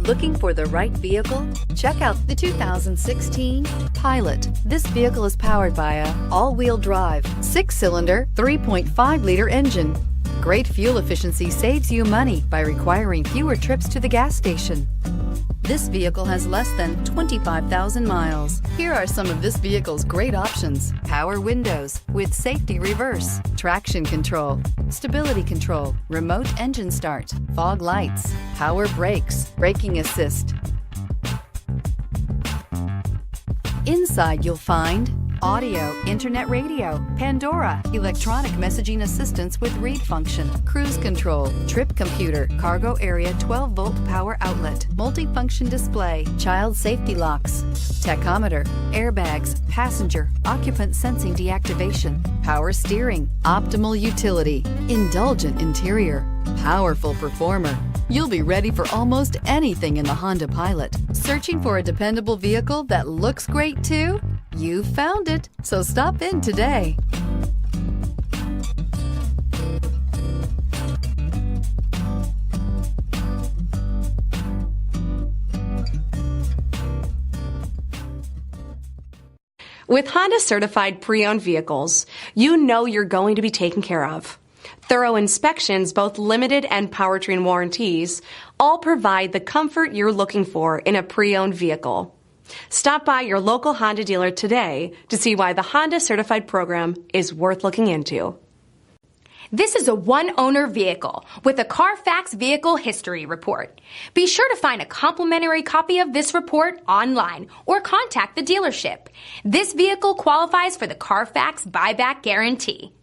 Looking for the right vehicle? Check out the 2016 Pilot. This vehicle is powered by a all-wheel drive, 6-cylinder, 3.5-liter engine. Great fuel efficiency saves you money by requiring fewer trips to the gas station. This vehicle has less than 25,000 miles. Here are some of this vehicle's great options: power windows with safety reverse, traction control, stability control, remote engine start, fog lights, power brakes, braking assist. Inside you'll find audio, internet radio, Pandora, electronic messaging assistance with read function, cruise control, trip computer, cargo area 12-volt power outlet, multifunction display, child safety locks, tachometer, airbags, passenger, occupant sensing deactivation, power steering, optimal utility, indulgent interior, powerful performer. You'll be ready for almost anything in the Honda Pilot. Searching for a dependable vehicle that looks great too? You found it, so stop in today. With Honda certified pre-owned vehicles, you know you're going to be taken care of. Thorough inspections, both limited and powertrain warranties, all provide the comfort you're looking for in a pre-owned vehicle. Stop by your local Honda dealer today to see why the Honda Certified program is worth looking into. This is a one-owner vehicle with a CARFAX Vehicle History Report. Be sure to find a complimentary copy of this report online or contact the dealership. This vehicle qualifies for the CARFAX Buyback Guarantee.